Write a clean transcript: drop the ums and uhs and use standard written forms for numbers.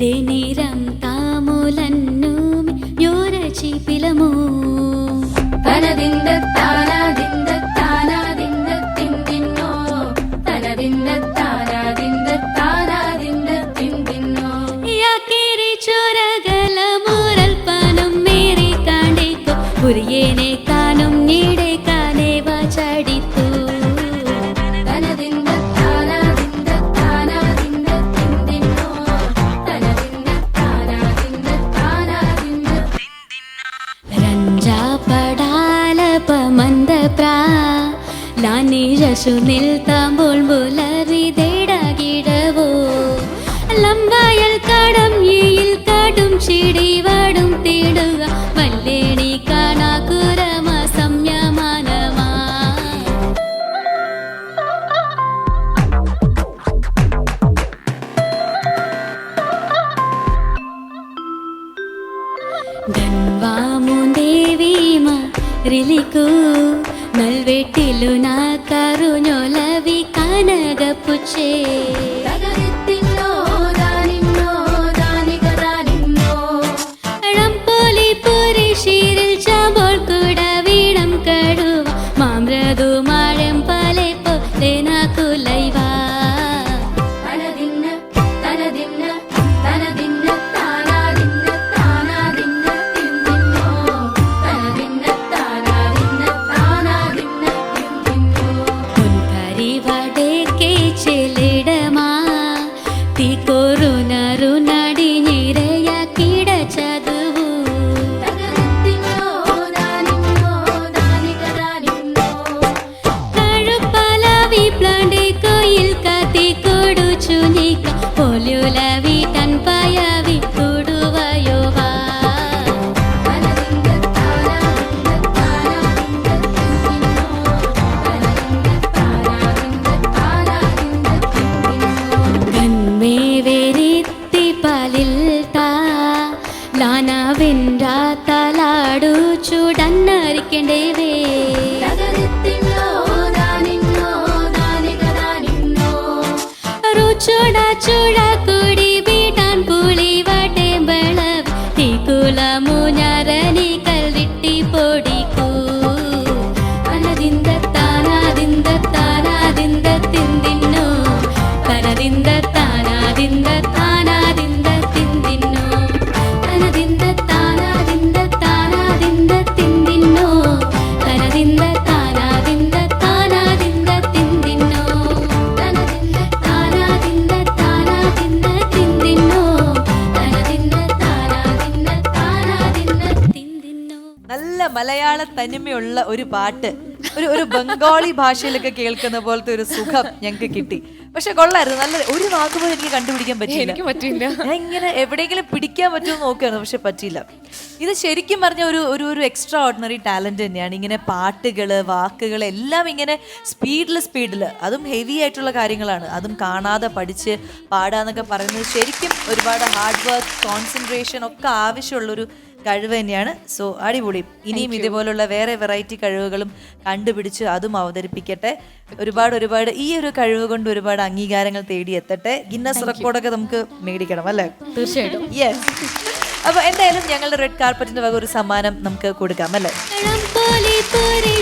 దేనిరం తాములన్ను యోరచి పిలము తనదింద తానాదింద తానాదింద తిందిన్నో తనదింద తానాదింద తానాదింద తిందిన్నో ಯಾಕೆರೆ ಚೋರಗಲ ಮೂರಲ್ಪನಂ ಮೇರೆ ಕಾಂಡೆಕೊ ಉರಿಯೇನೆ ಕಾನುಂ ನೀಡೆ ಕಾನೇವ ಚಡಿತು തനദിന്ദ താനാദിന്ദ താനാദിന്ദ തിന്ദിന്നോ തനദിന്ദ താനാദിന്ദ താനാദിന്ദ ರಂಜಾ ಪಡಾಲಪ ಮಂದ ಪ್ರಾ ലാനി ജസു നിൽത്താമ്പോൾ മുലറിതേടാകിടവോ ലംബായൽ കടം ഈയിൽ കാട്ടും ചിടിവാടും തേടുക വല്ലേണി കാണാകുരമ സംയമാനമാ ധൻവാമുദേവീമ റിലിക്കൂ నల్వెట్టిలు నా కరుణొలవి కనగపుచ్చే തനദിത്തിന്നോ ദാനിന്നോ ദാനികദാനിന്നോ ഴംപോലി പുരി ശീരിൽ ചാമ്പോൾ കൂട വീണം കടുവ മാമ്രതു മാഴം പലെ പോലെ നാക്കു ലൈവാ തനദിന്ന തനദിന്ന തനദിന്ന താനാദിന്ന താനാദിന്ന തിന്ദിന്നോ തനദിന്ന താനാദിന്ന താനാദിന്ന തിന്ദിന്നോ ഉൻകരി വടേക്കെ ചെലിടമാ തീ കൊറുനരു നടി നിരയ കിട ചതുവു തനദിത്തിന്നോ ദാനിന്നോ ദാനികദാനിന്നോ കഴുപ്പലവി പ്ലാണ്ടെ കോയിൽ കത്തി കൊടുച്ചു നീക്ക പോലുലവി തൻ പയവി കൊടുവയോവാ തനദിന്ദ താനാദിന്ദ താനാദിന്ദ തിന്ദിന്നോ തനദിന്ദ താനാദിന്ദ താനാദിന്ദ തിന്ദിന്നോ കൺമേ വെരിത്തി പലിൽ താ ലാന വെൻറാ തലാടു ചുടന്നരിക്കേണ്ടവേ തനദിത്തിന്നോ ദാനിന്നോ ദാനികദാനിന്നോ രുചുട ചുട കുടി വീട്ടാൻ പുളി വട്ടേ ബളവ് തീ കുലമു ഞരനി കൽവിട്ടി പൊടിക്കൂ തനദിന്ദ താനാദിന്ദ താനാദിന്ദ തിന്ദിന്നോ തനദിന്ദ താനാദിന്ദ താനാദിന്ദ തിന്ദിന്നോ തനദിന്ദ താനാദിന്ദ താനാദിന്ദ തിന്ദിന്നോ തനദിന്ദ താനാദിന്ദ താനാദിന്ദ തിന്ദിന്നോ തനദിന്ദ താനാദിന്ദ താനാദിന്ദ തിന്ദിന്നോ തനദിന്ദ താനാദിന്ദ താനാദിന്ദ തിന്ദിന്നോ. നല്ല മലയാള തനിമയുള്ള ഒരു പാട്ട് ഒരു ബംഗാളി ഭാഷയിലൊക്കെ കേൾക്കുന്ന പോലത്തെ ഒരു സുഖം ഞങ്ങൾക്ക് കിട്ടി. പക്ഷെ കൊള്ളായിരുന്നു. നല്ല ഒരു വാക്ക് പോലും എനിക്ക് കണ്ടുപിടിക്കാൻ പറ്റില്ല. ഞാൻ ഇങ്ങനെ എവിടെയെങ്കിലും പിടിക്കാൻ പറ്റുമോ നോക്കുകയാണ്, പക്ഷെ പറ്റിയില്ല. ഇത് ശരിക്കും പറഞ്ഞ ഒരു എക്സ്ട്രാ ഓർഡിനറി ടാലന്റ് തന്നെയാണ്. ഇങ്ങനെ പാട്ടുകള് വാക്കുകൾ എല്ലാം ഇങ്ങനെ സ്പീഡില് അതും ഹെവി ആയിട്ടുള്ള കാര്യങ്ങളാണ്. അതും കാണാതെ പഠിച്ച് പാടാന്നൊക്കെ പറയുന്നത് ശരിക്കും ഒരുപാട് ഹാർഡ് വർക്ക്, കോൺസെൻട്രേഷൻ ഒക്കെ ആവശ്യമുള്ളൊരു കഴിവ് തന്നെയാണ്. സോ അടിപൊളി. ഇനിയും ഇതുപോലുള്ള വേറെ വെറൈറ്റി കഴിവുകളും കണ്ടുപിടിച്ച് അതും അവതരിപ്പിക്കട്ടെ. ഒരുപാട് ഈ ഒരു കഴിവ് കൊണ്ട് ഒരുപാട് അംഗീകാരങ്ങൾ തേടി എത്തട്ടെ. ഗിന്നസ് റെക്കോർഡൊക്കെ നമുക്ക് മേടിക്കണം അല്ലേ? തീർച്ചയായിട്ടും. യെസ്. അപ്പൊ എന്തായാലും ഞങ്ങളുടെ റെഡ് കാർപ്പറ്റിന്റെ വക ഒരു സമ്മാനം നമുക്ക് കൊടുക്കാം അല്ലേ? ഴംപോലി പുരി